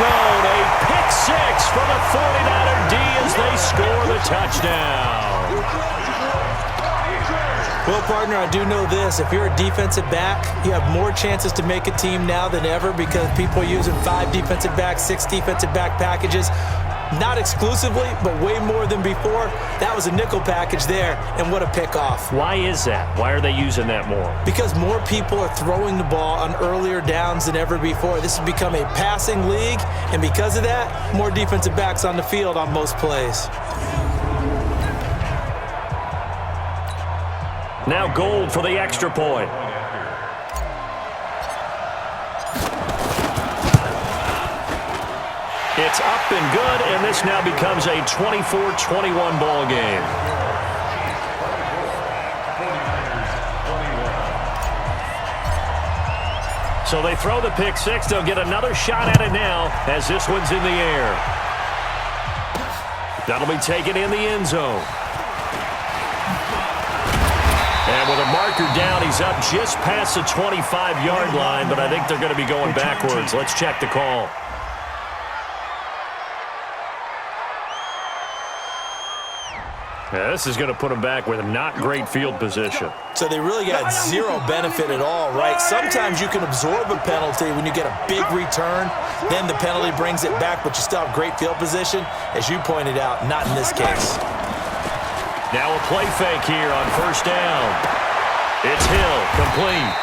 zone. A pick six for the 49er D as they score the touchdown. Well, partner, I do know this. If you're a defensive back, you have more chances to make a team now than ever because people are using 5 defensive backs, 6 defensive back packages. Not exclusively, but way more than before. That was a nickel package there, and what a pickoff. Why is that? Why are they using that more? Because more people are throwing the ball on earlier downs than ever before. This has become a passing league, and because of that, more defensive backs on the field on most plays. Now Gold for the extra point. It's up and good, and this now becomes a 24-21 ball game. So they throw the pick six. They'll get another shot at it now as this one's in the air. That'll be taken in the end zone. And with a marker down, he's up just past the 25-yard line, but I think they're going to be going backwards. Let's check the call. Yeah, this is going to put them back with not great field position. So they really got zero benefit at all, right? Sometimes you can absorb a penalty when you get a big return. Then the penalty brings it back, but you still have great field position. As you pointed out, not in this case. Now a play fake here on first down. It's Hill, complete.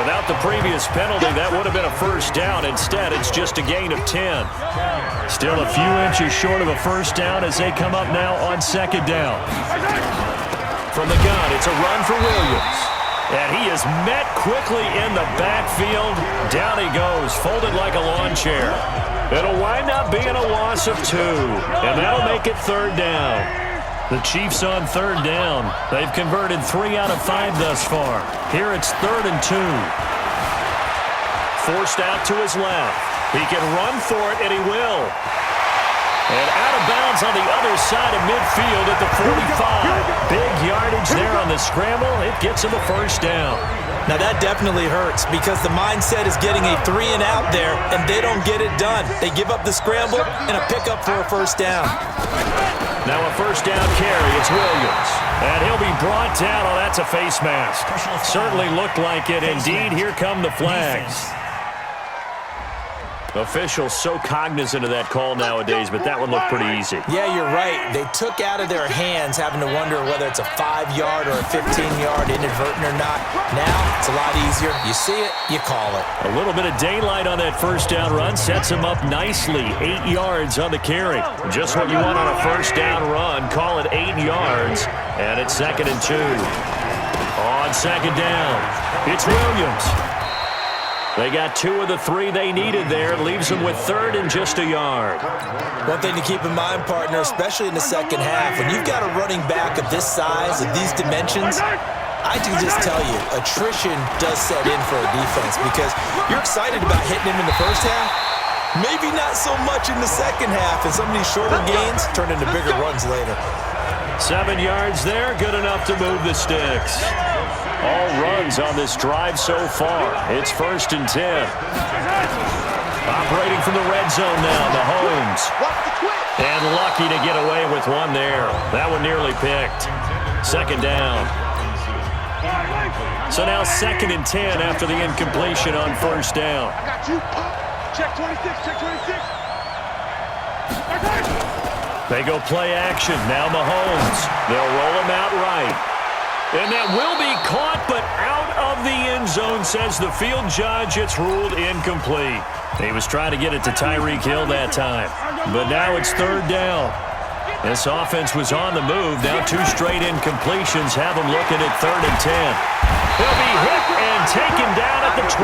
Without the previous penalty, that would have been a first down. Instead, it's just a gain of 10. Still a few inches short of a first down as they come up now on second down. From the gun, it's a run for Williams. And he is met quickly in the backfield. Down he goes, folded like a lawn chair. It'll wind up being a loss of 2, and that'll make it third down. The Chiefs on third down. They've converted 3 out of 5 thus far. Here it's 3rd and 2. Forced out to his left. He can run for it, and he will. And out of bounds on the other side of midfield at the 45. Big yardage there on the scramble. It gets him a first down. Now that definitely hurts because the mindset is getting a 3 and out there, and they don't get it done. They give up the scramble and a pickup for a first down. Now a first down carry. It's Williams. And he'll be brought down. Oh, that's a face mask. Certainly looked like it. Indeed, here come the flags. Officials so cognizant of that call nowadays, but that one looked pretty easy. Yeah, you're right. They took out of their hands having to wonder whether it's a 5-yard or a 15-yard inadvertent or not. Now it's a lot easier. You see it, you call it. A little bit of daylight on that first down run sets him up nicely. 8 yards on the carry. Just what you want on a first down run. Call it 8 yards, and it's 2nd and 2. On second down, it's Williams. They got 2 of the 3 they needed there. Leaves them with 3rd and just a yard. One thing to keep in mind, partner, especially in the second half, when you've got a running back of this size, of these dimensions, I can just tell you, attrition does set in for a defense because you're excited about hitting him in the first half. Maybe not so much in the second half, and some of these shorter gains turn into bigger runs later. 7 yards there, good enough to move the sticks. All runs on this drive so far. It's 1st and 10. Operating from the red zone now, Mahomes. And lucky to get away with one there. That one nearly picked. 2nd down. So now 2nd and 10 after the incompletion on first down. I got you. Check 26, check 26. They go play action. Now Mahomes. They'll roll him out right. And that will be caught, but out of the end zone, says the field judge. It's ruled incomplete. He was trying to get it to Tyreek Hill that time. But now it's 3rd down. This offense was on the move. Now 2 straight incompletions have them looking at 3rd and 10. He'll be hit and taken down at the 21.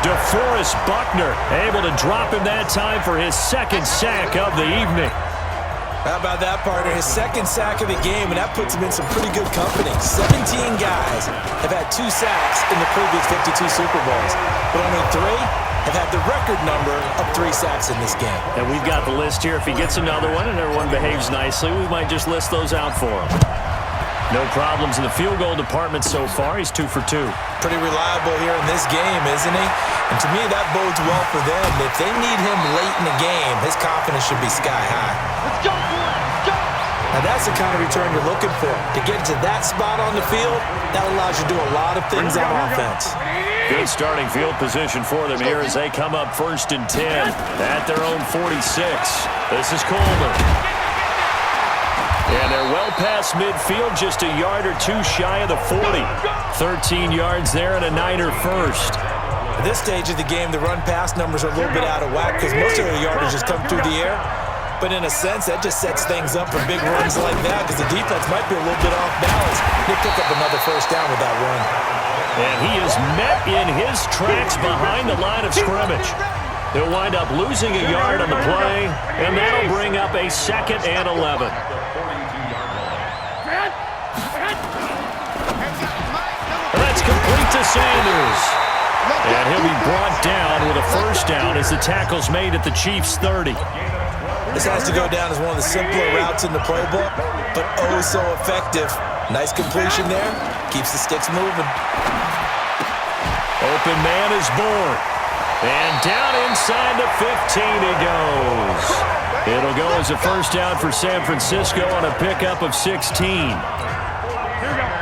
DeForest Buckner able to drop him that time for his 2nd sack of the evening. How about that, partner? His 2nd sack of the game, and that puts him in some pretty good company. 17 guys have had 2 sacks in the previous 52 Super Bowls, but only 3 have had the record number of 3 sacks in this game. And we've got the list here. If he gets another one and everyone behaves nicely, we might just list those out for him. No problems in the field goal department so far. He's 2 for 2. Pretty reliable here in this game, isn't he? And to me, that bodes well for them. If they need him late in the game, his confidence should be sky high. Let's go, boy. Let's go. Now, that's the kind of return you're looking for. To get to that spot on the field, that allows you to do a lot of things on offense. Good starting field position for them here as they come up 1st and 10 at their own 46. This is Coleman. And they're well past midfield, just a yard or two shy of the 40. 13 yards there and a Niner first. At this stage of the game, the run-pass numbers are a little bit out of whack because most of the yardage just come through the air. But in a sense, that just sets things up for big runs like that because the defense might be a little bit off balance. They pick up another first down with that run. And he is met in his tracks behind the line of scrimmage. He'll wind up losing a yard on the play, and that'll bring up a 2nd and 11. And that's complete to Sanders. And he'll be brought down with a first down as the tackle's made at the Chiefs' 30. This has to go down as one of the simpler routes in the playbook, but oh so effective. Nice completion there. Keeps the sticks moving. Open man is born. And down inside the 15 he goes. It'll go as a first down for San Francisco on a pickup of 16.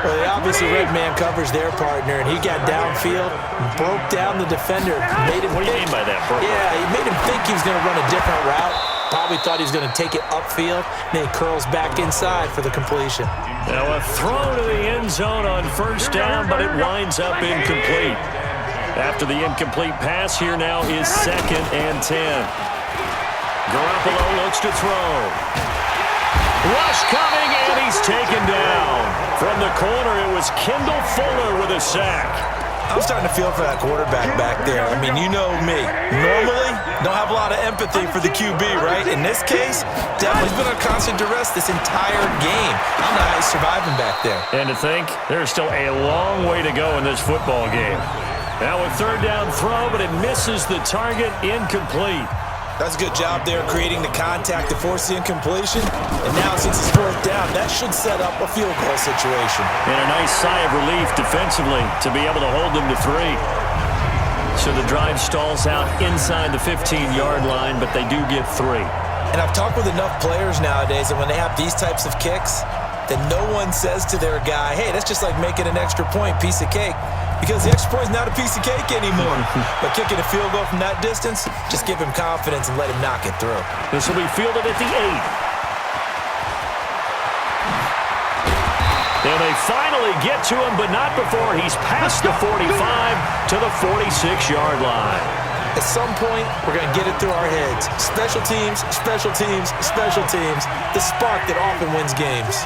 Well, they obviously red man covers their partner, and he got downfield and broke down the defender. Made him what do you mean by that, bro? Yeah, he made him think he was going to run a different route. Probably thought he was going to take it upfield. Then he curls back inside for the completion. Now a throw to the end zone on first down, but it winds up incomplete. After the incomplete pass, here now is 2nd and 10. Garoppolo looks to throw. Rush coming, and he's taken down. From the corner, it was Kendall Fuller with a sack. I'm starting to feel for that quarterback back there. I mean, you know me. Normally, don't have a lot of empathy for the QB, right? In this case, definitely been under constant duress this entire game. I don't know how he's surviving back there. And to think, there's still a long way to go in this football game. Now a 3rd down throw, but it misses the target, incomplete. That's a good job there creating the contact to force the incompletion. And now since it's 4th down, that should set up a field goal situation. And a nice sigh of relief defensively to be able to hold them to 3. So the drive stalls out inside the 15-yard line, but they do get 3. And I've talked with enough players nowadays that when they have these types of kicks, that no one says to their guy, hey, that's just like making an extra point, piece of cake. Because the extra point is not a piece of cake anymore. But kicking a field goal from that distance, just give him confidence and let him knock it through. This will be fielded at the 8. And they finally get to him, but not before he's past the 45 to the 46-yard line. At some point, we're going to get it through our heads. Special teams, special teams, special teams. The spark that often wins games.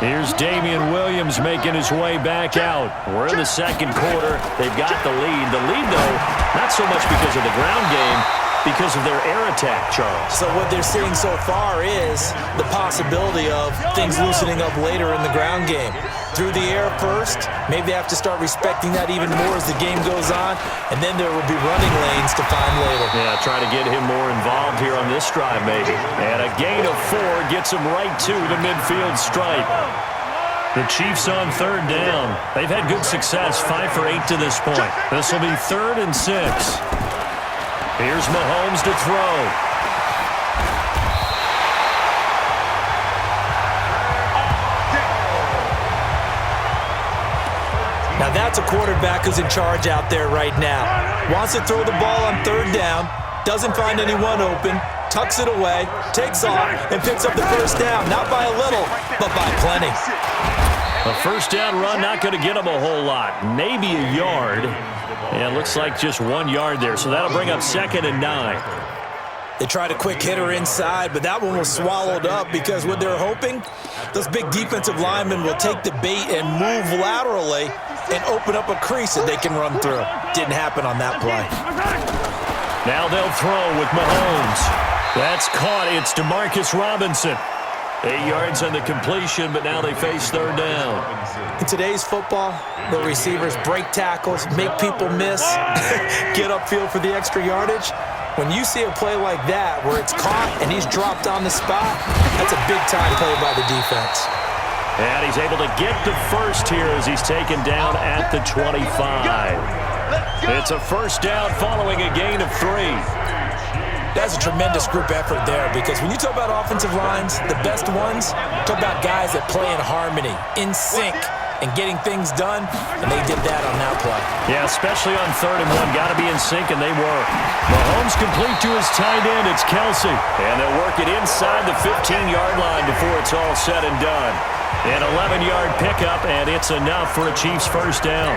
Here's Damian Williams making his way back out. We're in the 2nd quarter. They've got the lead. The lead, though, not so much because of the ground game, because of their air attack, Charles. So what they're seeing so far is the possibility of things loosening up later in the ground game. Through the air first, maybe they have to start respecting that even more as the game goes on, and then there will be running lanes to find later. Yeah, try to get him more involved here on this drive, maybe. And a gain of 4 gets him right to the midfield stripe. The Chiefs on 3rd down. They've had good success, 5 for 8 to this point. This will be 3rd and 6. Here's Mahomes to throw. Now that's a quarterback who's in charge out there right now. Wants to throw the ball on 3rd down, doesn't find anyone open, tucks it away, takes off, and picks up the first down. Not by a little, but by plenty. A first down run not going to get him a whole lot. Maybe a yard. And it looks like just 1 yard there. So that'll bring up 2nd and 9. They tried a quick hitter inside, but that one was swallowed up because what they're hoping, those big defensive linemen will take the bait and move laterally and open up a crease that they can run through. Didn't happen on that play. Now they'll throw with Mahomes. That's caught. It's DeMarcus Robinson. 8 yards on the completion, but now they face 3rd down. In today's football, the receivers break tackles, make people miss, get upfield for the extra yardage. When you see a play like that where it's caught and he's dropped on the spot, that's a big-time play by the defense. And he's able to get the first here as he's taken down at the 25. It's a first down following a gain of 3. That's a tremendous group effort there, because when you talk about offensive lines, the best ones, talk about guys that play in harmony, in sync, and getting things done, and they did that on that play. Yeah, especially on 3rd and 1. Got to be in sync, and they were. Mahomes complete to his tight end. It's Kelsey. And they'll work it inside the 15-yard line before it's all said and done. An 11-yard pickup, and it's enough for a Chiefs first down.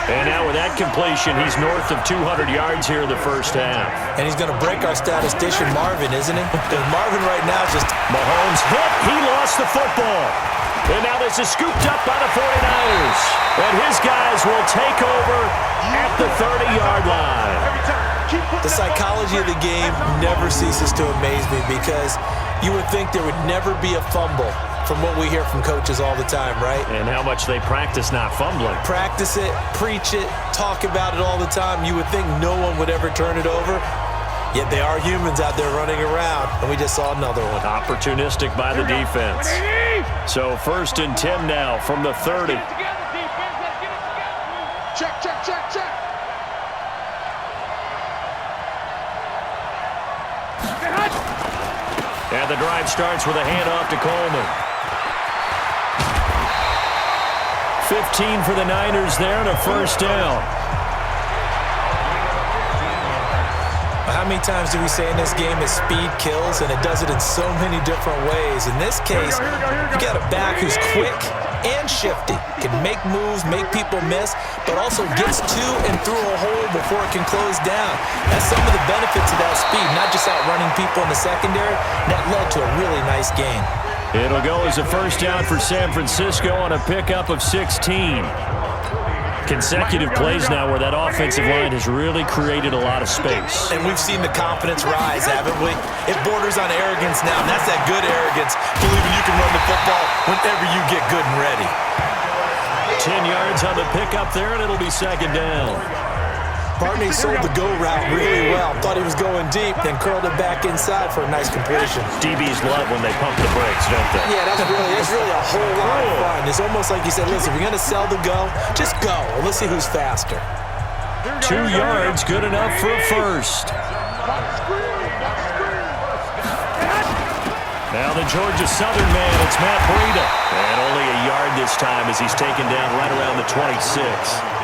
And now with that completion, he's north of 200 yards here in the first half. And he's going to break our statistician Marvin, isn't he? Because Marvin right now just... Mahomes hit. He lost the football. And now this is scooped up by the 49ers. And his guys will take over at the 30-yard line. The psychology of the game never ceases to amaze me, because you would think there would never be a fumble from what we hear from coaches all the time, right? And how much they practice not fumbling. Practice it, preach it, talk about it all the time. You would think no one would ever turn it over. Yet they are humans out there running around, and we just saw another one. Opportunistic by the defense. So 1st and 10 now from the 30. Check, check, check, check. And the drive starts with a handoff to Coleman. 15 for the Niners there, and a first down. How many times do we say in this game that speed kills, and it does it in so many different ways? In this case, you got a back who's quick and shifty, can make moves, make people miss, but also gets to and through a hole before it can close down. That's some of the benefits of that speed, not just outrunning people in the secondary. That led to a really nice game. It'll go as a first down for San Francisco on a pickup of 16. Consecutive plays now where that offensive line has really created a lot of space. And we've seen the confidence rise, haven't we? It borders on arrogance now, and that's that good arrogance, believing you can run the football whenever you get good and ready. 10 yards on the pickup there, and it'll be 2nd down. Barney sold the go route really well. Thought he was going deep, then curled it back inside for a nice completion. DBs love when they pump the brakes, don't they? Yeah, that's really a whole lot of fun. It's almost like you said, listen, we're going to sell the go. Just go, and let's see who's faster. 2 yards, good enough for a first. Now the Georgia Southern man, it's Matt Breida. And only a yard this time as he's taken down right around the 26.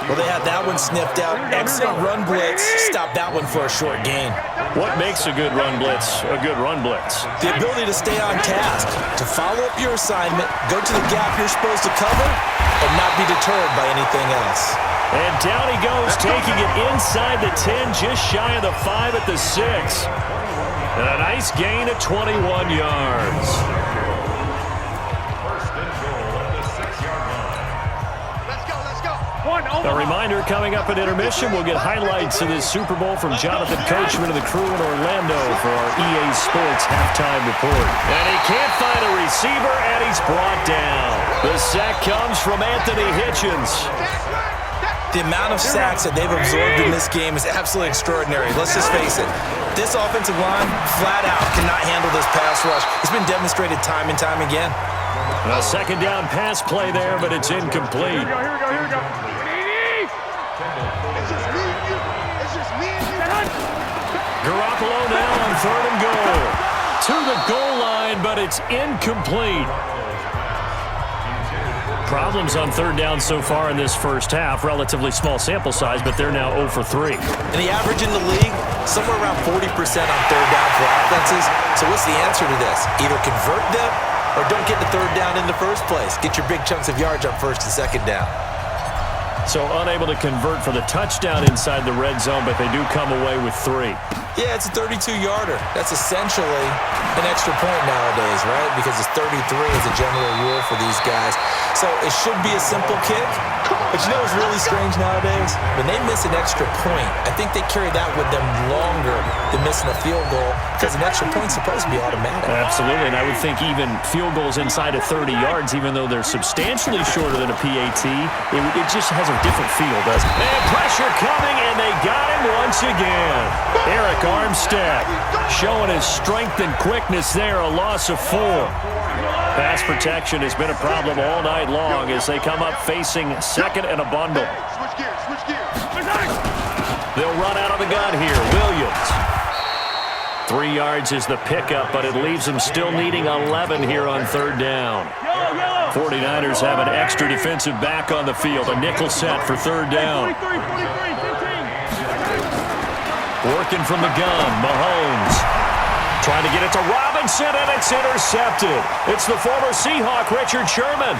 Well, they had that one sniffed out. Excellent run blitz. Stop that one for a short gain. What makes a good run blitz a good run blitz? The ability to stay on task, to follow up your assignment, go to the gap you're supposed to cover, and not be deterred by anything else. And down he goes, taking it inside the 10, just shy of the 5 at the 6. And a nice gain of 21 yards. A reminder, coming up at intermission, we'll get highlights of this Super Bowl from Jonathan Coachman and the crew in Orlando for our EA Sports halftime report. And he can't find a receiver, and he's brought down. The sack comes from Anthony Hitchens. The amount of sacks that they've absorbed in this game is absolutely extraordinary. Let's just face it. This offensive line, flat out, cannot handle this pass rush. It's been demonstrated time and time again. A 2nd down pass play there, but it's incomplete. Here we go. Garoppolo now on 3rd and goal. To the goal line, but it's incomplete. Problems on 3rd down so far in this first half. Relatively small sample size, but they're now 0 for 3. And the average in the league, somewhere around 40% on 3rd down for offenses. So what's the answer to this? Either convert them or don't get the 3rd down in the first place. Get your big chunks of yards up 1st and 2nd down. So unable to convert for the touchdown inside the red zone, but they do come away with 3. Yeah, it's a 32-yarder. That's essentially an extra point nowadays, right? Because it's 33 as a general rule for these guys. So it should be a simple kick. But you know what's really strange nowadays? When they miss an extra point, I think they carry that with them longer than missing a field goal, because an extra point's supposed to be automatic. Absolutely, and I would think even field goals inside of 30 yards, even though they're substantially shorter than a PAT, it just has a different feel, doesn't it? And pressure coming, and they got him once again. Eric Armstead showing his strength and quickness there, a loss of 4. Pass protection has been a problem all night long as they come up facing second and a bundle. Switch gears, switch gears. They'll run out of the gun here. Williams. 3 yards is the pickup, but it leaves them still needing 11 here on third down. 49ers have an extra defensive back on the field. A nickel set for third down. Working from the gun, Mahomes. Trying to get it to Robinson, and it's intercepted. It's the former Seahawk, Richard Sherman.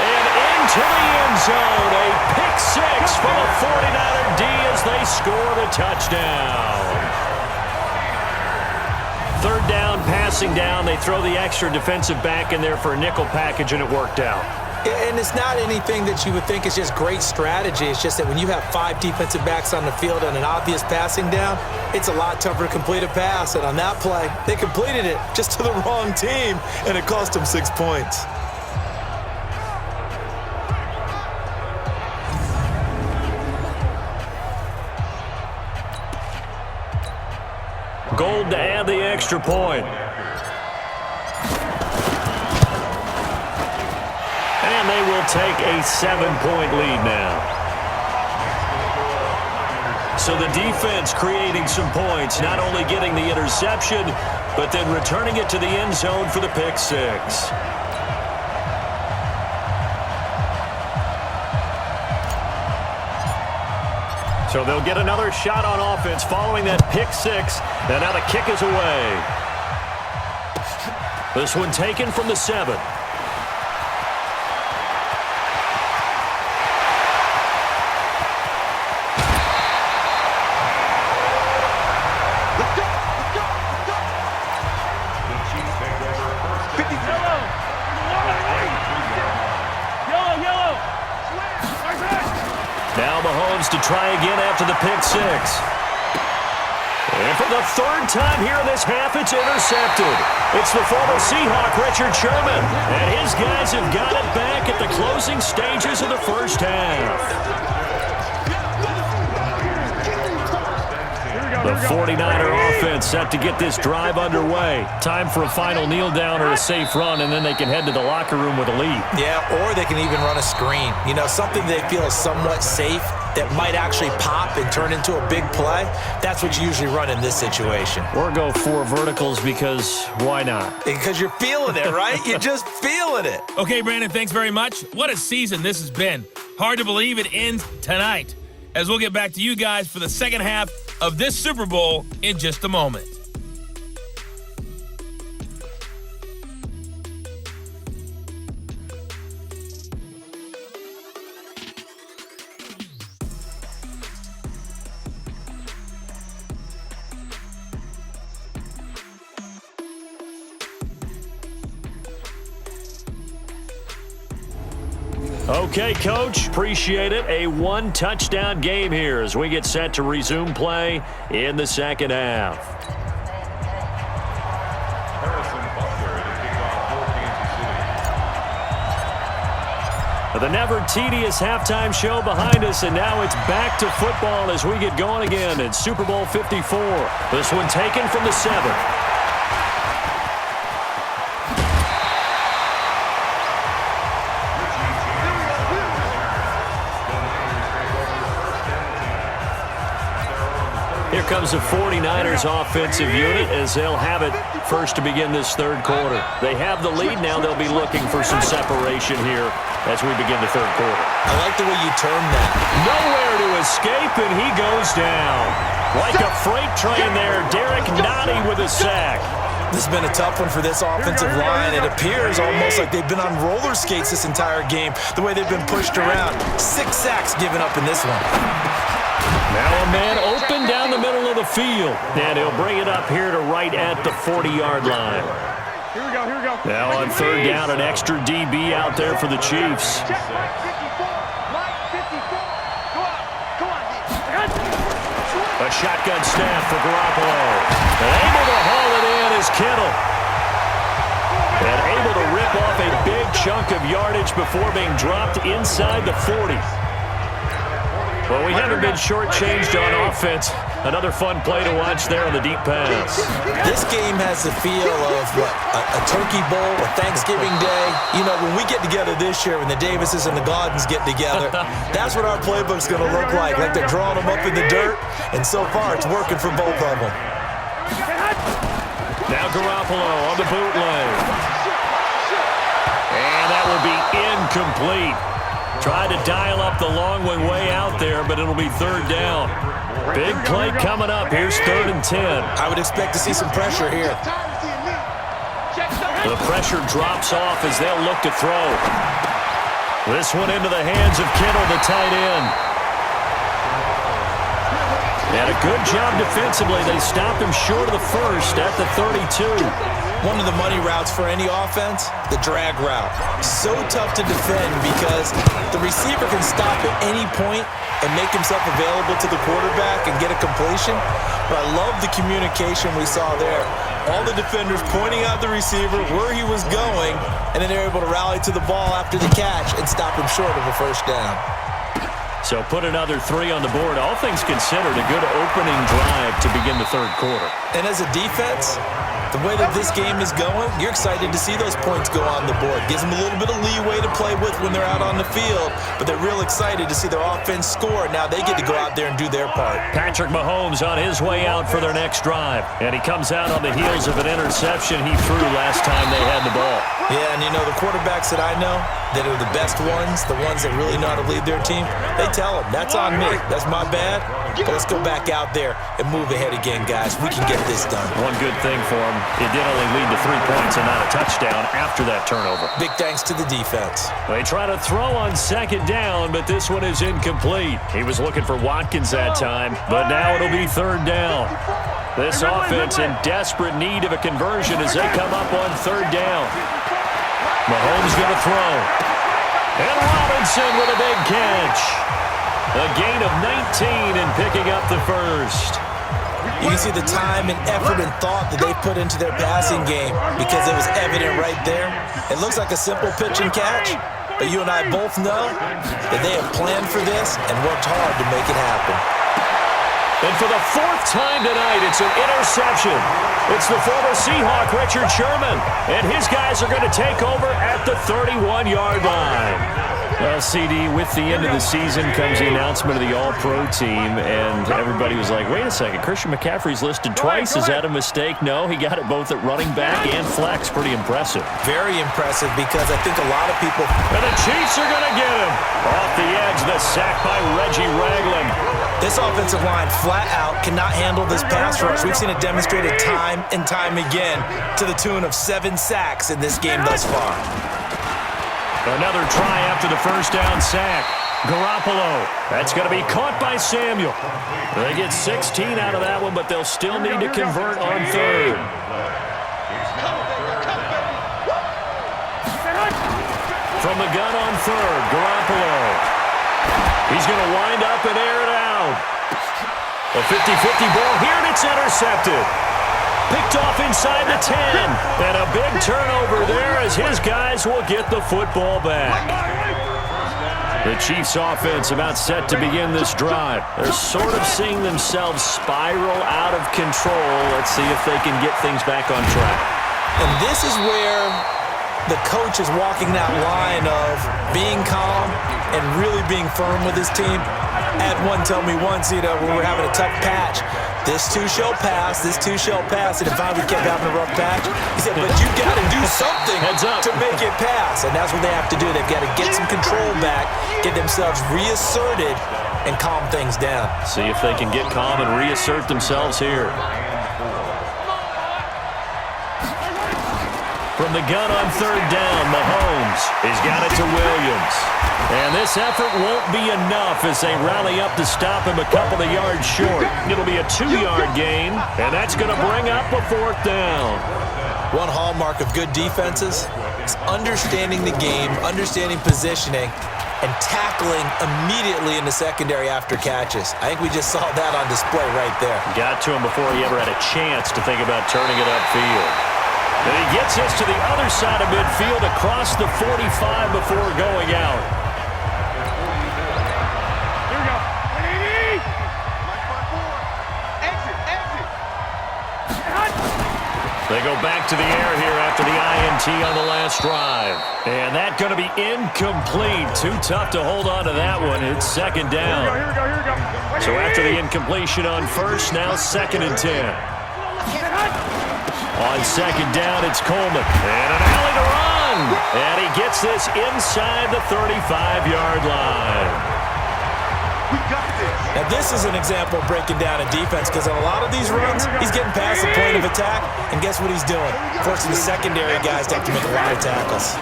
And into the end zone, a pick 6 for the 49er D as they score the touchdown. Third down, passing down. They throw the extra defensive back in there for a nickel package, and it worked out. And it's not anything that you would think is just great strategy. It's just that when you have 5 defensive backs on the field and an obvious passing down, it's a lot tougher to complete a pass. And on that play, they completed it just to the wrong team, and it cost them 6 points. Gold to add the extra point. And they will take a 7-point lead now. So the defense creating some points, not only getting the interception, but then returning it to the end zone for the pick 6. So they'll get another shot on offense following that pick 6. And now the kick is away. This one taken from the 7. Now Mahomes to try again after the pick 6. And for the 3rd time here in this half, it's intercepted. It's the former Seahawk, Richard Sherman. And his guys have got it back at the closing stages of the first half. The 49er offense set to get this drive underway. Time for a final kneel down or a safe run, and then they can head to the locker room with a lead. Yeah, or they can even run a screen. You know, something they feel is somewhat safe that might actually pop and turn into a big play. That's what you usually run in this situation. Or go 4 verticals because why not? Because you're feeling it, right? You're just feeling it. Okay, Brandon, thanks very much. What a season this has been. Hard to believe it ends tonight, as we'll get back to you guys for the second half of this Super Bowl in just a moment. Okay, Coach, appreciate it. A 1-touchdown game here as we get set to resume play in the second half. The never tedious halftime show behind us, and now it's back to football as we get going again in Super Bowl 54. This one taken from the 7. Here comes the 49ers offensive unit as they'll have it first to begin this third quarter. They have the lead now. They'll be looking for some separation here as we begin the third quarter. I like the way you termed that. Nowhere to escape, and he goes down. Like a freight train there, Derek Nottie with a sack. This has been a tough one for this offensive line. It appears almost like they've been on roller skates this entire game, the way they've been pushed around. 6 sacks given up in this one. Now a man open down the middle of the field. And he'll bring it up here to right at the 40-yard line. Here we go, here we go. Now on third down, an extra DB out there for the Chiefs. Check, Mike 54. Mike 54. Go on. A shotgun snap for Garoppolo. And able to haul it in is Kittle. And able to rip off a big chunk of yardage before being dropped inside the 40. Well, we haven't been shortchanged on offense. Another fun play to watch there on the deep pass. This game has the feel of, a turkey bowl, a Thanksgiving Day. You know, when we get together this year, when the Davises and the Gaudens get together, that's what our playbook's going to look like they're drawing them up in the dirt, and so far it's working for both of them. Now Garoppolo on the bootleg. And that will be incomplete. Tried to dial up the long one way out there, but it'll be third down. Big play coming up. Here's 3rd and 10. I would expect to see some pressure here. The pressure drops off as they'll look to throw. This one into the hands of Kittle, the tight end. And a good job defensively. They stopped him short of the first at the 32. One of the money routes for any offense, the drag route. So tough to defend because the receiver can stop at any point and make himself available to the quarterback and get a completion. But I love the communication we saw there. All the defenders pointing out the receiver, where he was going, and then they're able to rally to the ball after the catch and stop him short of a first down. So put another 3 on the board. All things considered, a good opening drive to begin the third quarter. And as a defense, the way that this game is going, you're excited to see those points go on the board. Gives them a little bit of leeway to play with when they're out on the field, but they're real excited to see their offense score. Now they get to go out there and do their part. Patrick Mahomes on his way out for their next drive. And he comes out on the heels of an interception he threw last time they had the ball. Yeah, and you know, the quarterbacks that I know that are the best ones, the ones that really know how to lead their team, they tell them, that's on me. That's my bad. But let's go back out there and move ahead again, guys. We can get this done. One good thing for him, it did only lead to 3 points and not a touchdown after that turnover. Big thanks to the defense. They try to throw on second down, but this one is incomplete. He was looking for Watkins that time, but now it'll be third down. This offense in desperate need of a conversion as they come up on third down. Mahomes going to throw. And Robinson with a big catch. A gain of 19 and picking up the first. You can see the time and effort and thought that they put into their passing game because it was evident right there. It looks like a simple pitch and catch, but you and I both know that they have planned for this and worked hard to make it happen. And for the 4th time tonight, it's an interception. It's the former Seahawk, Richard Sherman, and his guys are going to take over at the 31-yard line. Well, CD, with the end of the season comes the announcement of the All-Pro team, and everybody was like, wait a second, Christian McCaffrey's listed twice. Is that a mistake? No, he got it both at running back and flex. Pretty impressive. Very impressive because I think a lot of people... And the Chiefs are going to get him. Off the edge, the sack by Reggie Ragland. This offensive line flat out cannot handle this pass rush. We've seen it demonstrated time and time again to the tune of 7 sacks in this game thus far. Another try after the first down sack. Garoppolo. That's going to be caught by Samuel. They get 16 out of that one, but they'll still need to convert on third. From the gun on third, Garoppolo. He's going to wind up and air it out. A 50-50 ball here, and it's intercepted. Picked off inside the 10. And a big turnover there as his guys will get the football back. The Chiefs offense about set to begin this drive. They're sort of seeing themselves spiral out of control. Let's see if they can get things back on track. And this is where the coach is walking that line of being calm and really being firm with his team. I had one tell me once, when we were having a tough patch, this too shall pass, this too shall pass. And if I kept having a rough patch, he said, but you got to do something to make it pass. And that's what they have to do. They've got to get some control back, get themselves reasserted, and calm things down. See if they can get calm and reassert themselves here. From the gun on third down, Mahomes has got it to Williams. And this effort won't be enough as they rally up to stop him a couple of yards short. It'll be a 2-yard gain, and that's going to bring up a 4th down. One hallmark of good defenses is understanding the game, understanding positioning, and tackling immediately in the secondary after catches. I think we just saw that on display right there. Got to him before he ever had a chance to think about turning it upfield. And he gets us to the other side of midfield across the 45 before going out. go back to the air here after the INT on the last drive. And that going to be incomplete. Too tough to hold on to that one. It's second down. Here we go. So after the incompletion on first, now 2nd and 10. On second down, it's Coleman. And an alley to run. And he gets this inside the 35-yard line. Now, this is an example of breaking down a defense because on a lot of these runs, he's getting past the point of attack, and guess what he's doing? Forcing the secondary guys to have to make a lot of tackles.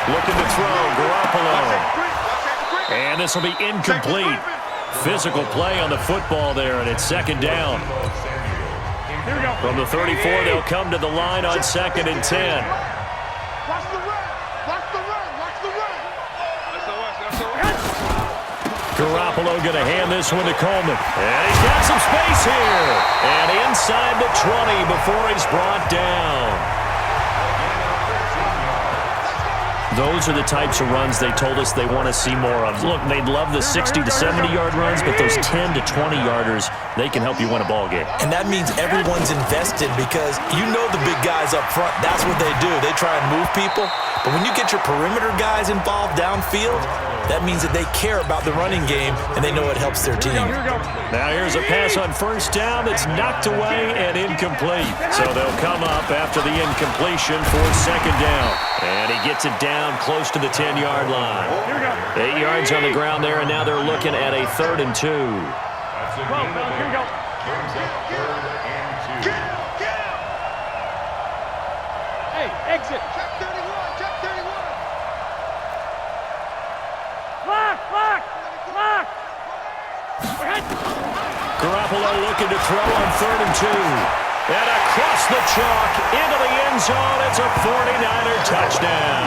Looking to throw, Garoppolo. And this will be incomplete. Physical play on the football there, and it's second down. From the 34, they'll come to the line on 2nd and 10. Watch the run. Garoppolo going to hand this one to Coleman. And he's got some space here. And inside the 20 before he's brought down. Those are the types of runs they told us they want to see more of. Look, they'd love the 60 to 70-yard runs, but those 10 to 20-yarders, they can help you win a ball game. And that means everyone's invested because you know the big guys up front, that's what they do. They try and move people. But when you get your perimeter guys involved downfield, that means that they care about the running game and they know it helps their team. Now here's a pass on first down that's knocked away and incomplete. So they'll come up after the incompletion for second down. And he gets it down close to the 10-yard line. 8 yards on the ground there, and now they're looking at a 3rd and 2. Here we go. Hey, exit. Check 31. Lock. Garoppolo looking to throw on 3rd and 2. And across the chalk into the end zone. It's a 49er touchdown.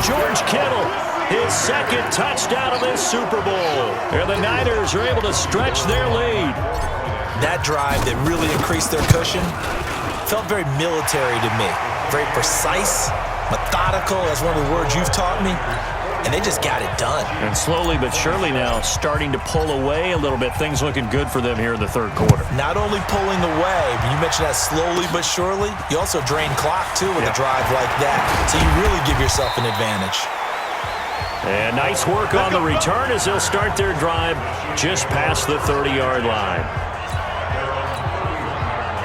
George Kittle, his 2nd touchdown of this Super Bowl. And the Niners are able to stretch their lead. That drive that really increased their cushion felt very military to me. Very precise, methodical. That's one of the words you've taught me. And they just got it done. And slowly but surely now starting to pull away a little bit. Things looking good for them here in the 3rd quarter. Not only pulling away, but you mentioned that slowly but surely. You also drain clock, too, with a drive like that. So you really give yourself an advantage. And nice work on the return as they'll start their drive just past the 30-yard line.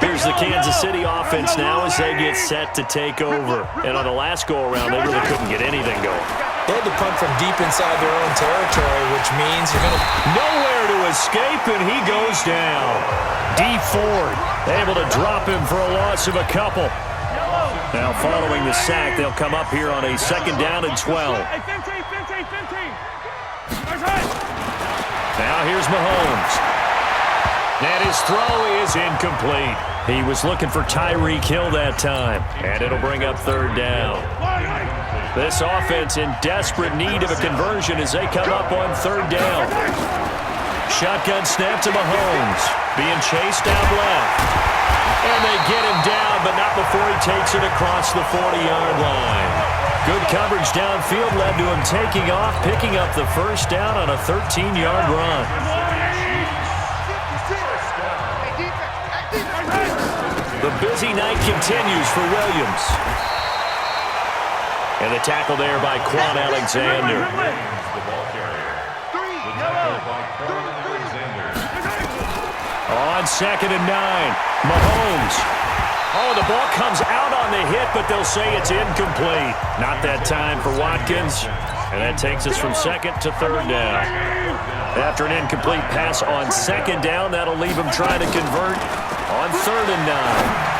Here's the Kansas City offense now as they get set to take over. And on the last go-around, they really couldn't get anything going. They had to punt from deep inside their own territory, which means you're going to... Nowhere to escape, and he goes down. D. Ford able to drop him for a loss of a couple. Now following the sack, they'll come up here on a 2nd down and 12. Now here's Mahomes. And his throw is incomplete. He was looking for Tyreek Hill that time, and it'll bring up 3rd down. This offense in desperate need of a conversion as they come up on 3rd down. Shotgun snap to Mahomes, being chased out left. And they get him down, but not before he takes it across the 40-yard line. Good coverage downfield led to him taking off, picking up the 1st down on a 13-yard run. The busy night continues for Williams. And the tackle there by Quan Alexander. On 2nd and 9, Mahomes. Oh, the ball comes out on the hit, but they'll say it's incomplete. Not that time for Watkins. And that takes us from 2nd to 3rd down. After an incomplete pass on 2nd down, that'll leave him trying to convert on 3rd and 9.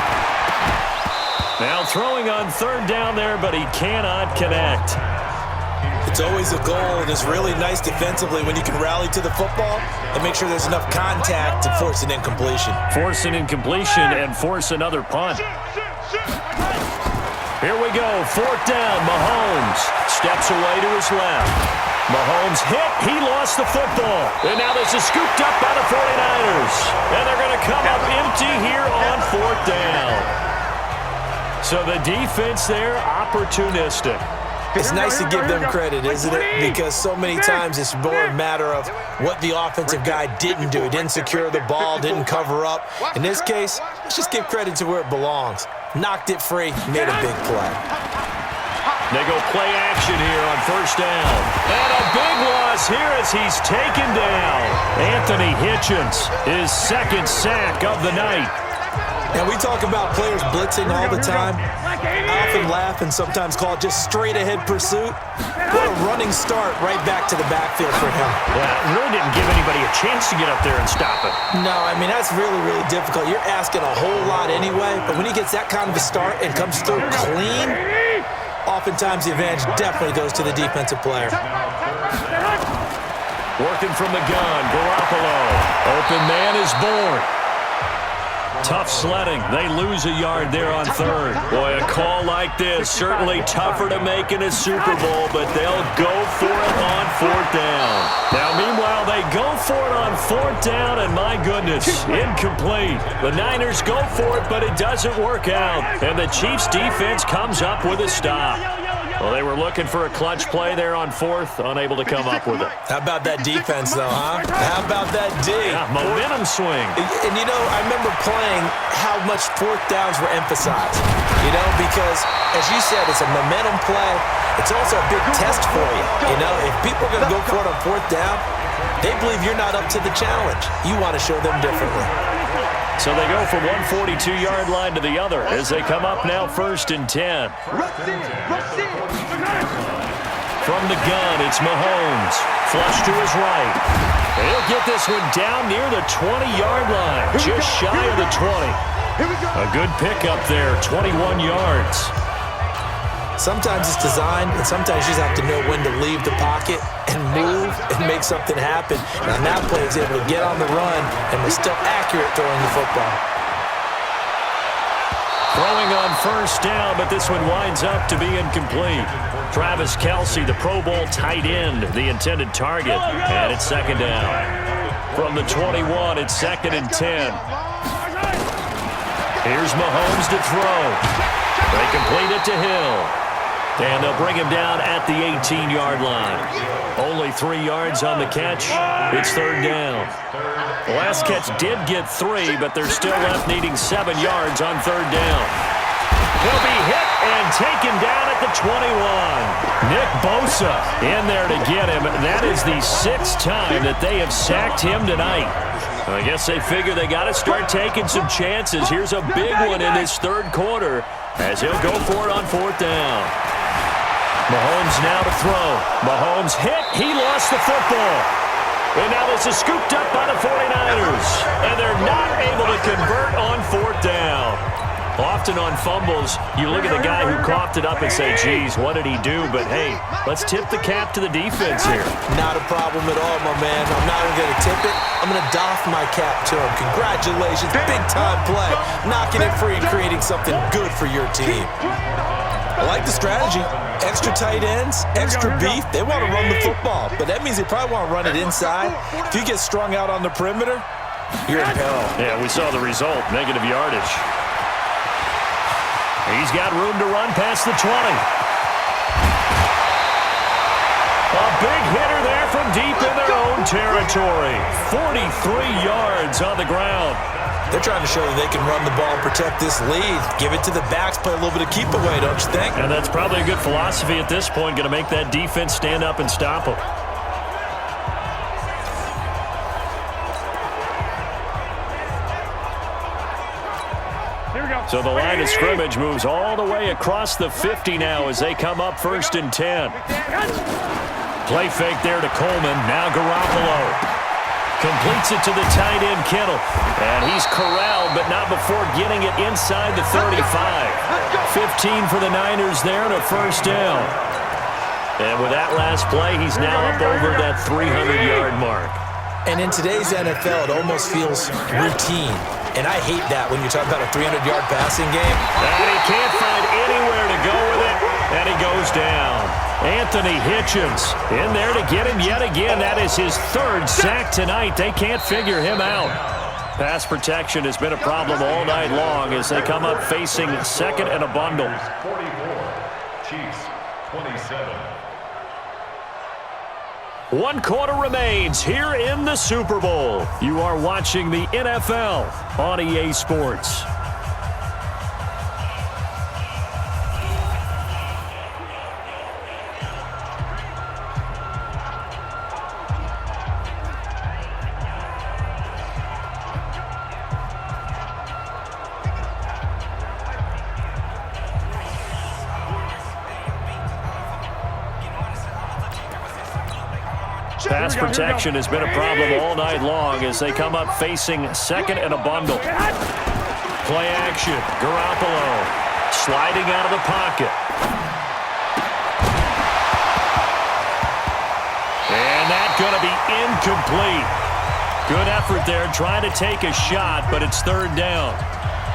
Now throwing on 3rd down there, but he cannot connect. It's always a goal, and it's really nice defensively when you can rally to the football and make sure there's enough contact to force an incompletion. Force an incompletion and force another punt. Here we go, 4th down, Mahomes steps away to his left. Mahomes hit, he lost the football. And now this is scooped up by the 49ers. And they're going to come up empty here on 4th down. So the defense there, opportunistic. It's nice to give them credit, isn't it? Because so many times it's more a matter of what the offensive guy didn't do. He didn't secure the ball, didn't cover up. In this case, let's just give credit to where it belongs. Knocked it free, made a big play. They go play action here on first down. And a big loss here as he's taken down. Anthony Hitchens, his second sack of the night. And we talk about players blitzing all the time. I often laugh and sometimes call it just straight-ahead pursuit. What a running start right back to the backfield for him. Yeah, it really didn't give anybody a chance to get up there and stop it. No, I mean, that's really, really difficult. You're asking a whole lot anyway, but when he gets that kind of a start and comes through clean, oftentimes the advantage definitely goes to the defensive player. Working from the gun, Garoppolo. Open man is born. Tough sledding. They lose a yard there on third. Boy, a call like this, certainly tougher to make in a Super Bowl, but they'll go for it on fourth down. Now, meanwhile, they go for it on fourth down, and my goodness, incomplete. The Niners go for it, but it doesn't work out, and the Chiefs' defense comes up with a stop. Well, they were looking for a clutch play there on fourth, unable to come up with it. How about that defense, though, huh? How about that D? Yeah, momentum swing. And, you know, I remember playing how much fourth downs were emphasized, you know, because, as you said, it's a momentum play. It's also a big test for you, you know. If people are going to go for it on fourth down, they believe you're not up to the challenge. You want to show them differently. So they go from one 42-yard line to the other as they come up now first and 10. From the gun, it's Mahomes. Flush to his right. He'll get this one down near the 20-yard line, just shy of the 20. A good pickup there, 21 yards. Sometimes it's designed, and sometimes you just have to know when to leave the pocket and move and make something happen. And on that play, he's able to get on the run and was still accurate throwing the football. Throwing on first down, but this one winds up to be incomplete. Travis Kelce, the Pro Bowl tight end, the intended target, and it's second down. From the 21, it's second and 10. Here's Mahomes to throw. They complete it to Hill. And they'll bring him down at the 18-yard line. Only 3 yards on the catch. It's third down. The last catch did get 3, but they're still left needing 7 yards on third down. He'll be hit and taken down at the 21. Nick Bosa in there to get him. That is the 6th time that they have sacked him tonight. I guess they figure they got to start taking some chances. Here's a big one in this third quarter as he'll go for it on fourth down. Mahomes now to throw. Mahomes hit. He lost the football. And now this is scooped up by the 49ers. And they're not able to convert on fourth down. Often on fumbles, you look at the guy who coughed it up and say, geez, what did he do? But, hey, let's tip the cap to the defense here. Not a problem at all, my man. I'm not even going to tip it. I'm going to doff my cap to him. Congratulations. Big-time play. Knocking it free and creating something good for your team. I like the strategy. Extra tight ends, extra beef. They want to run the football, but that means they probably want to run it inside. If you get strung out on the perimeter, you're in peril. Yeah, we saw the result, negative yardage. He's got room to run past the 20. A big hitter there from deep in their own territory. 43 yards on the ground. They're trying to show that they can run the ball and protect this lead. Give it to the backs, play a little bit of keep away, don't you think? And that's probably a good philosophy at this point, going to make that defense stand up and stop them. So the line of scrimmage moves all the way across the 50 now as they come up first and 10. Play fake there to Coleman. Now Garoppolo completes it to the tight end Kittle. And he's corralled, but not before getting it inside the 35. 15 for the Niners there and a first down. And with that last play, he's now up over that 300-yard mark. And in today's NFL, it almost feels routine. And I hate that when you're talking about a 300-yard passing game. And he can't find anywhere to go with it, and he goes down. Anthony Hitchens in there to get him yet again. That is his 3rd sack tonight. They can't figure him out. Pass protection has been a problem all night long as they come up facing second and a bundle. 27. One quarter remains here in the Super Bowl. You are watching the NFL on EA Sports. Pass protection has been a problem all night long as they come up facing second and a bundle. Play action. Garoppolo sliding out of the pocket. And that's going to be incomplete. Good effort there trying to take a shot, but it's third down.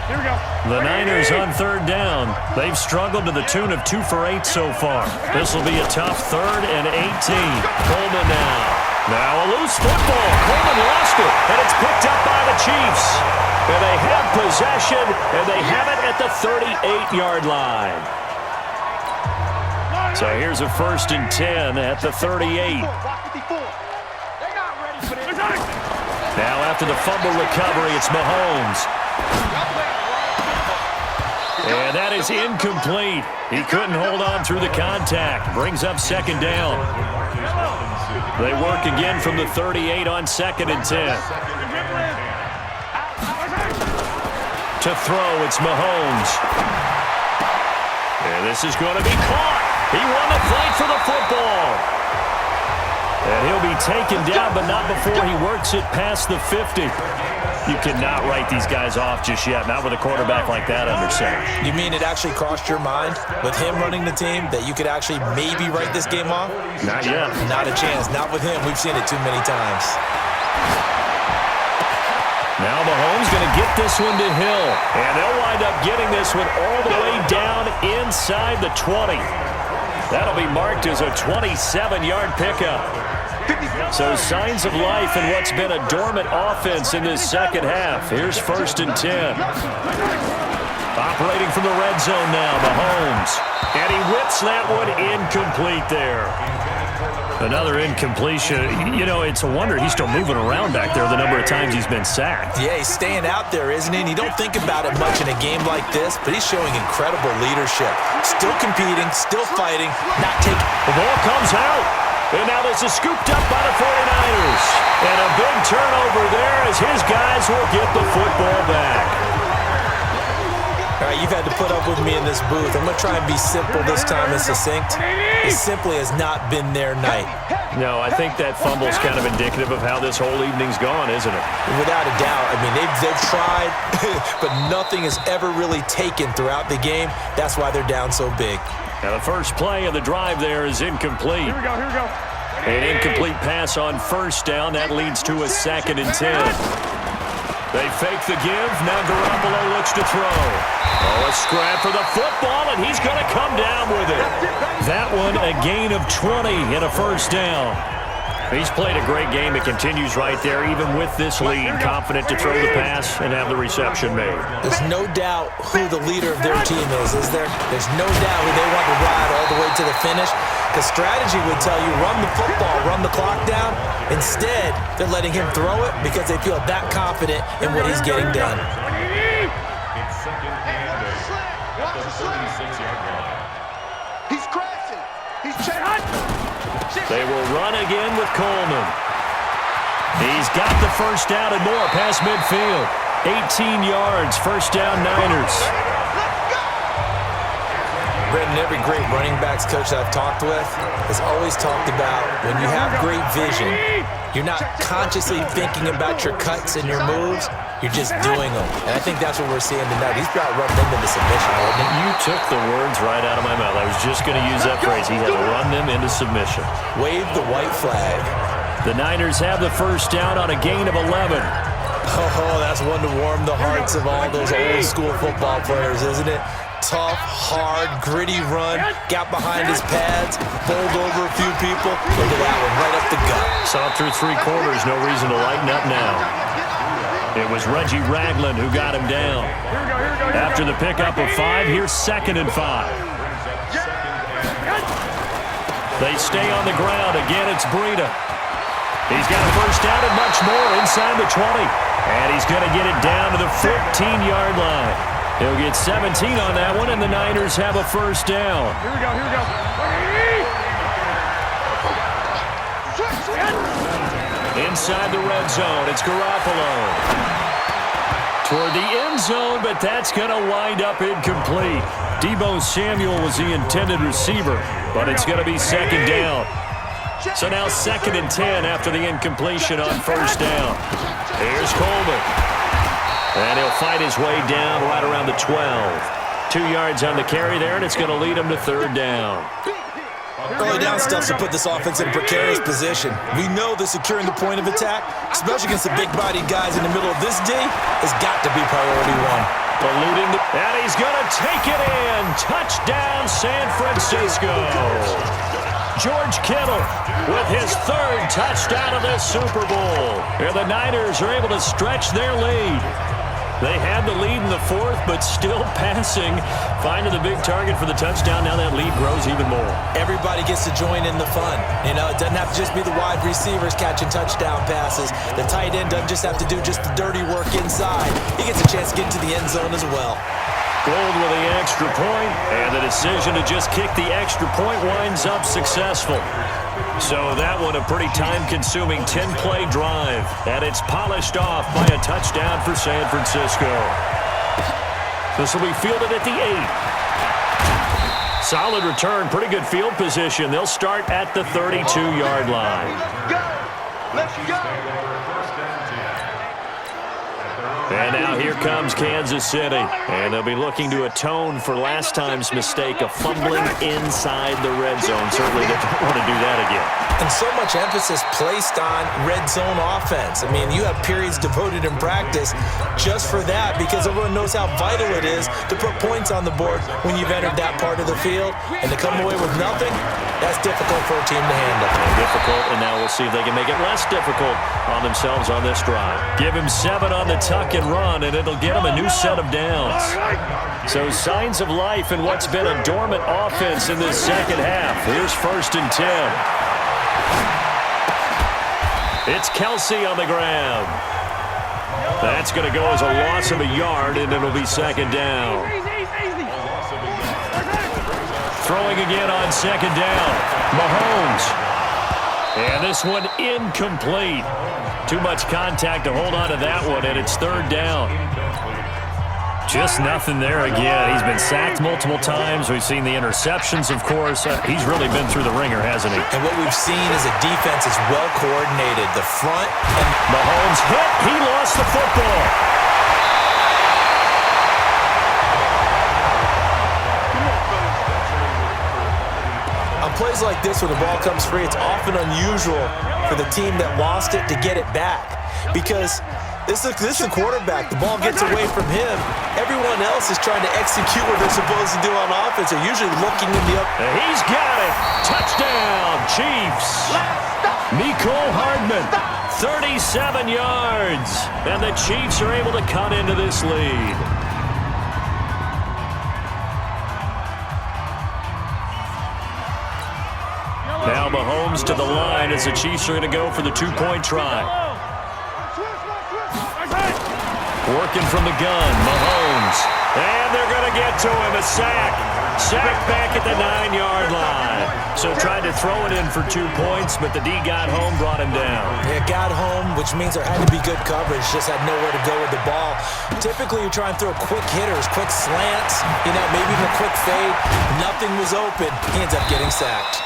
Here we go. The Niners on third down. They've struggled to the tune of 2 for 8 so far. This will be a tough 3rd and 18. Coleman now. Now a loose football. Coleman lost it, and it's picked up by the Chiefs. And they have possession, and they have it at the 38-yard line. So here's a 1st and 10 at the 38. Now after the fumble recovery, it's Mahomes. And that is incomplete. He couldn't hold on through the contact. Brings up 2nd down. They work again from the 38 on 2nd and 10. To throw, it's Mahomes. And this is going to be caught. He won the fight for the football. And he'll be taken down, but not before he works it past the 50. You cannot write these guys off just yet, not with a quarterback like that under center. You mean it actually crossed your mind with him running the team that you could actually maybe write this game off? Not yet. Not a chance. Not with him. We've seen it too many times. Now Mahomes going to get this one to Hill. And they'll wind up getting this one all the way down inside the 20. That'll be marked as a 27-yard pickup. So signs of life in what's been a dormant offense in this second half. Here's 1st and 10. Operating from the red zone now, Mahomes. And he whips that one incomplete there. Another incompletion. You know, it's a wonder he's still moving around back there the number of times he's been sacked. Yeah, he's staying out there, isn't he? And you don't think about it much in a game like this, but he's showing incredible leadership. Still competing, still fighting, not taking... The ball comes out. And now this is scooped up by the 49ers. And a big turnover there as his guys will get the football back. All right, you've had to put up with me in this booth. I'm going to try and be simple this time and succinct. It simply has not been their night. No, I think that fumble's kind of indicative of how this whole evening's gone, isn't it? Without a doubt. I mean, they've tried, but nothing has ever really taken throughout the game. That's why they're down so big. Now the first play of the drive there is incomplete. Here we go, here we go. An incomplete pass on 1st down. That leads to a 2nd and 10. They fake the give. Now Garoppolo looks to throw. Oh, a scrap for the football, and he's going to come down with it. That one a gain of 20 and a 1st down. He's played a great game. It continues right there, even with this lead. Confident to throw the pass and have the reception made. There's no doubt who the leader of their team is there? There's no doubt who they want to ride all the way to the finish. Because strategy would tell you, run the football, run the clock down. Instead, they're letting him throw it because they feel that confident in what he's getting done. It's 2nd and 8 at the 36-yard line. He's crashing. He's chasing. They will run again with Coleman. He's got the 1st down and more past midfield. 18 yards, 1st down Niners. Brendan, every great running backs coach I've talked with has always talked about when you have great vision, you're not consciously thinking about your cuts and your moves, you're just doing them. And I think that's what we're seeing tonight. He's got run them into submission, hasn't he? You took the words right out of my mouth. I was just going to use that phrase. He has run them into submission. Wave the white flag. The Niners have the 1st down on a gain of 11. Oh, that's one to warm the hearts of all those old school football players, isn't it? Tough, hard, gritty run, got behind his pads, bowled over a few people. Look at that one, right up the gut. Saw through 3 quarters, no reason to lighten up now. It was Reggie Ragland who got him down. After the pickup of 5, here's 2nd and 5. They stay on the ground. Again, it's Breida. He's got a first down and much more inside the 20. And he's going to get it down to the 14-yard line. He'll get 17 on that one, and the Niners have a first down. Here we go, here we go. Inside the red zone, it's Garoppolo. Toward the end zone, but that's going to wind up incomplete. Deebo Samuel was the intended receiver, but it's going to be second down. So now 2nd and 10 after the incompletion on first down. Here's Coleman. And he'll fight his way down right around the 12. 2 yards on the carry there, and it's going to lead him to third down. Early down stuff to put this offense in a precarious position. We know that securing the point of attack, especially against the big-bodied guys in the middle of this D, has got to be priority one. Eluding the, and he's going to take it in. Touchdown, San Francisco. George Kittle with his 3rd touchdown of this Super Bowl. And the Niners are able to stretch their lead. They had the lead in the 4th, but still passing. Finding the big target for the touchdown. Now that lead grows even more. Everybody gets to join in the fun. You know, it doesn't have to just be the wide receivers catching touchdown passes. The tight end doesn't just have to do just the dirty work inside. He gets a chance to get into the end zone as well. Gold with the extra point, and the decision to just kick the extra point winds up successful. So that one a pretty time-consuming 10-play drive, and it's polished off by a touchdown for San Francisco. This will be fielded at the 8. Solid return, pretty good field position. They'll start at the 32-yard line. Let's go! And now here comes Kansas City. And they'll be looking to atone for last time's mistake of fumbling inside the red zone. Certainly they don't want to do that again. And so much emphasis placed on red zone offense. I mean, you have periods devoted in practice just for that because everyone knows how vital it is to put points on the board when you've entered that part of the field. And to come away with nothing, that's difficult for a team to handle. Difficult, and now we'll see if they can make it less difficult on themselves on this drive. Give him 7 on the tuck and run, and it'll get him a new set of downs. So signs of life in what's been a dormant offense in this second half. Here's 1st and 10. It's Kelsey on the ground. That's going to go as a loss of a yard, and it'll be second down. Throwing again on second down. Mahomes. And this one incomplete. Too much contact to hold on to that one, and it's third down. Just nothing there again. He's been sacked multiple times. We've seen the interceptions, of course. He's really been through the ringer, hasn't he? And what we've seen is a defense is well coordinated. The front and Mahomes hit. He lost the football. on plays like this, when the ball comes free, it's often unusual for the team that lost it to get it back because this is the quarterback. The ball gets away from him. Everyone else is trying to execute what they're supposed to do on offense. They're usually looking in the up. He's got it. Touchdown, Chiefs. Mecole Hardman, 37 yards. And the Chiefs are able to cut into this lead. Now Mahomes to the line as the Chiefs are going to go for the two-point try. Working from the gun, Mahomes. And they're going to get to him, a sack. Sack back at the 9-yard line. So tried to throw it in for 2 points, but the D got home, brought him down. Yeah, got home, which means there had to be good coverage. Just had nowhere to go with the ball. Typically, you try and throw quick hitters, quick slants, maybe even a quick fade. Nothing was open. He ends up getting sacked.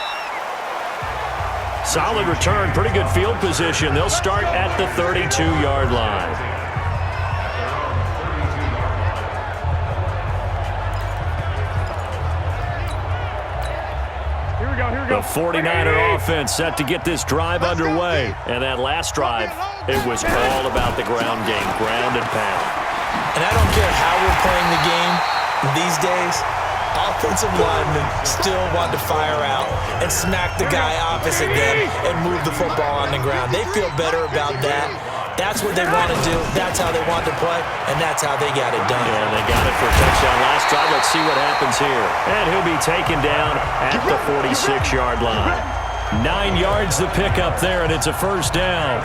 Solid return, pretty good field position. They'll start at the 32-yard line. The 49er offense set to get this drive underway. And that last drive, it was all about the ground game, ground and pound. And I don't care how we're playing the game these days, offensive linemen still want to fire out and smack the guy opposite them and move the football on the ground. They feel better about that That's what they want to do. That's how they want to play, and that's how they got it done. Yeah, they got it for a touchdown last drive. Let's see what happens here. And he'll be taken down at the 46-yard line. 9 yards to pick up there, and it's a first down.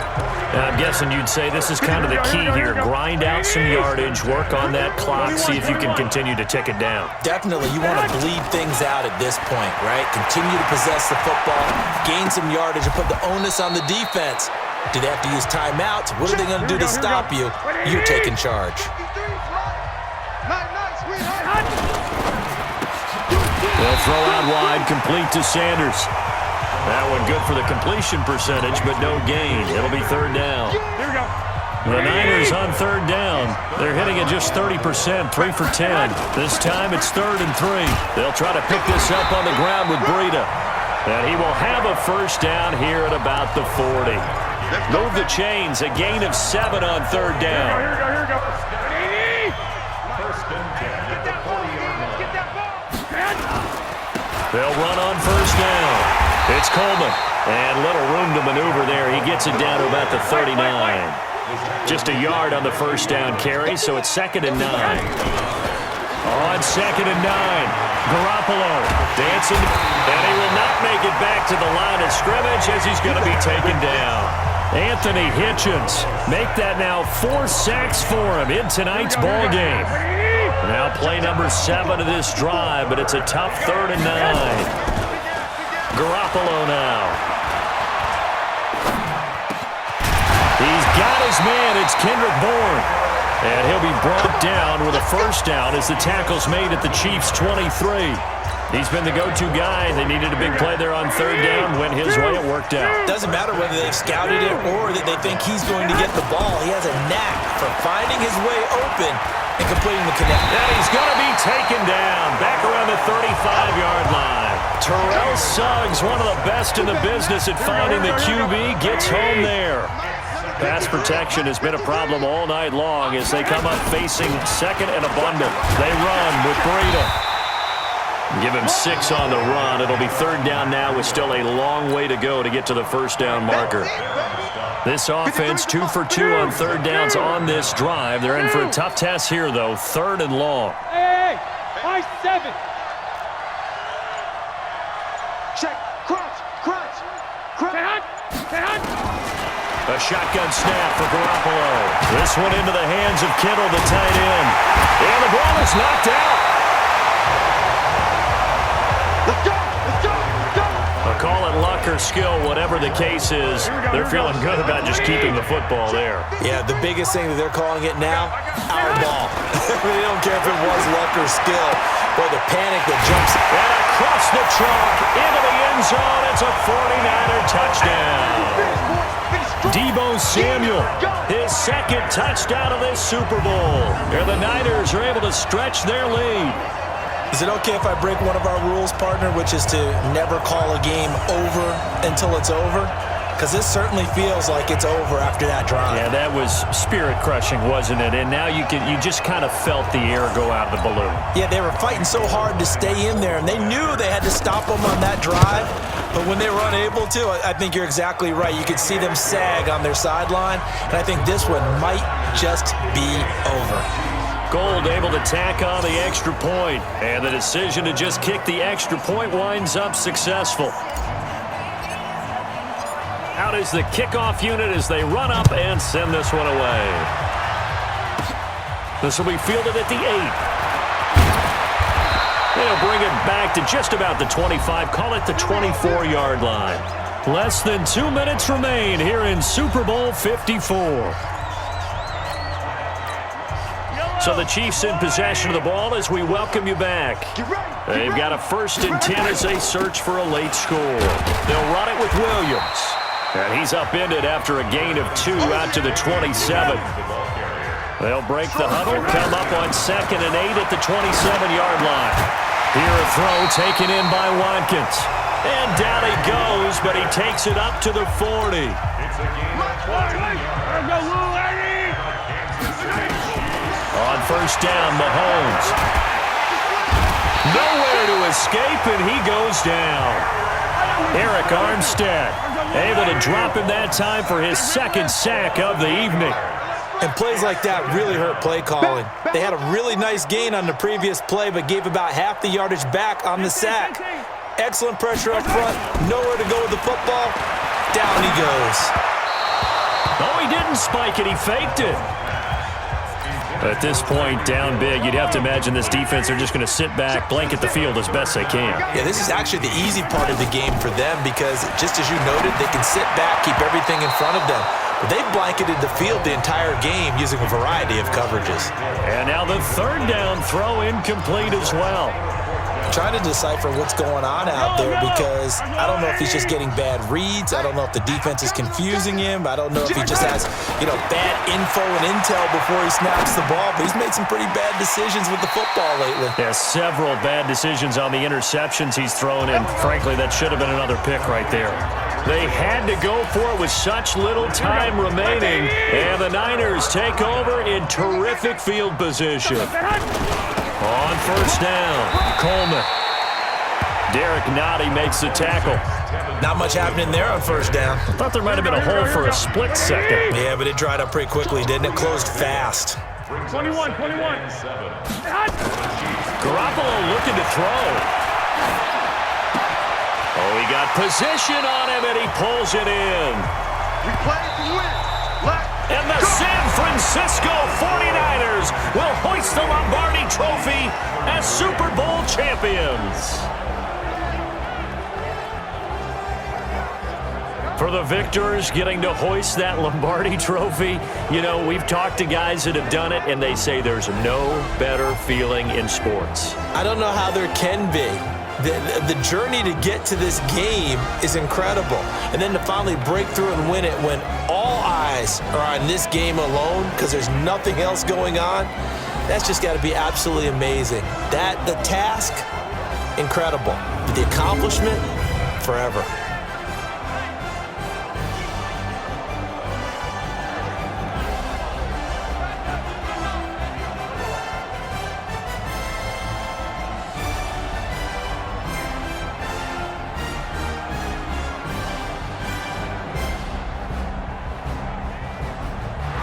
Now, I'm guessing you'd say this is kind of the key here. Grind out some yardage, work on that clock, see if you can continue to tick it down. Definitely, you want to bleed things out at this point, right? Continue to possess the football, gain some yardage, and put the onus on the defense. Do they have to use timeouts? What are they going to do to stop you? You're taking charge. They'll throw out wide, complete to Sanders. That one good for the completion percentage, but no gain. It'll be third down. The Niners on third down. They're hitting at just 30%, 3 for 10. This time it's 3rd and 3. They'll try to pick this up on the ground with Breida. And he will have a first down here at about the 40. Move the chains, a gain of 7 on third down. First and 10 at the 40-yard line. They'll run on first down. It's Coleman. And little room to maneuver there. He gets it down to about the 39. Just a yard on the first down carry, so it's 2nd and 9. On 2nd and 9, Garoppolo dancing, and he will not make it back to the line of scrimmage as he's going to be taken down. Anthony Hitchens, make that now 4 sacks for him in tonight's ball game. Now play number 7 of this drive, but it's a tough 3rd and 9. Garoppolo now. He's got his man. It's Kendrick Bourne. And he'll be brought down with a first down as the tackle's made at the Chiefs' 23. He's been the go-to guy. They needed a big play there on third down. Went his way. It worked out. Doesn't matter whether they've scouted it or that they think he's going to get the ball. He has a knack for finding his way open and completing the connect. And he's going to be taken down back around the 35-yard line. Terrell Suggs, one of the best in the business at finding the QB, gets home there. Pass protection has been a problem all night long as they come up facing 2nd and a bundle. They run with Breida. Give him 6 on the run. It'll be 3rd down now with still a long way to go to get to the first down marker. This offense 2 for 2 on 3rd downs on this drive. They're in for a tough test here, though. 3rd and long. Hey, high 7. Check, crunch. A shotgun snap for Garoppolo. This one into the hands of Kittle, the tight end. And the ball is knocked out. Let's go. A call it luck or skill, whatever the case is, they're feeling good about just keeping the football there. Yeah, the biggest thing that they're calling it now, our ball. They don't care if it was luck or skill. Boy, the panic that jumps. And across the chalk, into the end zone, it's a 49er touchdown. Deebo Samuel, his 2nd touchdown of this Super Bowl. And the Niners are able to stretch their lead. Is it okay if I break one of our rules, partner, which is to never call a game over until it's over? Because this certainly feels like it's over after that drive. Yeah, that was spirit-crushing, wasn't it? And now you just kind of felt the air go out of the balloon. Yeah, they were fighting so hard to stay in there, and they knew they had to stop them on that drive. But when they were unable to, I think you're exactly right. You could see them sag on their sideline, and I think this one might just be over. Gold able to tack on the extra point, and the decision to just kick the extra point winds up successful. Out is the kickoff unit as they run up and send this one away. This will be fielded at the 8. They'll bring it back to just about the 25, call it the 24-yard line. Less than 2 minutes remain here in Super Bowl 54. So the Chiefs in possession of the ball as we welcome you back. They've got a 1st and 10 as they search for a late score. They'll run it with Williams. And he's upended after a gain of 2 out to the 27. They'll break the huddle, come up on 2nd and 8 at the 27-yard line. Here a throw taken in by Watkins. And down he goes, but he takes it up to the 40. On first down, Mahomes. Nowhere to escape, and he goes down. Eric Armstead able to drop him that time for his second sack of the evening. And plays like that really hurt play calling. They had a really nice gain on the previous play, but gave about half the yardage back on the sack. Excellent pressure up front. Nowhere to go with the football. Down he goes. Oh, he didn't spike it. He faked it. At this point, down big, you'd have to imagine this defense are just going to sit back, blanket the field as best they can. Yeah, this is actually the easy part of the game for them because, just as you noted, they can sit back, keep everything in front of them. But they've blanketed the field the entire game using a variety of coverages. And now the third down throw incomplete as well. Trying to decipher what's going on out there because I don't know if he's just getting bad reads. I don't know if the defense is confusing him. I don't know if he just has, bad info and intel before he snaps the ball. But he's made some pretty bad decisions with the football lately. Yeah, several bad decisions on the interceptions he's thrown, and frankly, that should have been another pick right there. They had to go for it with such little time remaining, and the Niners take over in terrific field position. On first down, Coleman. Derek Nottie makes the tackle. Not much happening there on first down. Thought there might have been a hole for a split second. Yeah, but it dried up pretty quickly, didn't it? Closed fast. 21. Garoppolo looking to throw. Oh, he got position on him, and he pulls it in. We play to win. And the San Francisco 49ers will hoist the Lombardi Trophy as Super Bowl champions. For the victors getting to hoist that Lombardi Trophy, we've talked to guys that have done it, and they say there's no better feeling in sports. I don't know how there can be. The journey to get to this game is incredible. And then to finally break through and win it when all eyes are on this game alone because there's nothing else going on, that's just got to be absolutely amazing. The task, incredible. But the accomplishment, forever.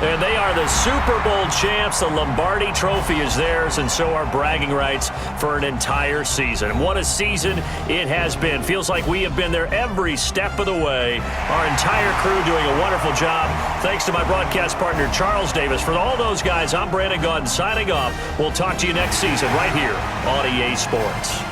And they are the Super Bowl champs. The Lombardi Trophy is theirs, and so are bragging rights for an entire season. What a season it has been. Feels like we have been there every step of the way. Our entire crew doing a wonderful job. Thanks to my broadcast partner, Charles Davis. For all those guys, I'm Brandon Gaudin signing off. We'll talk to you next season right here on EA Sports.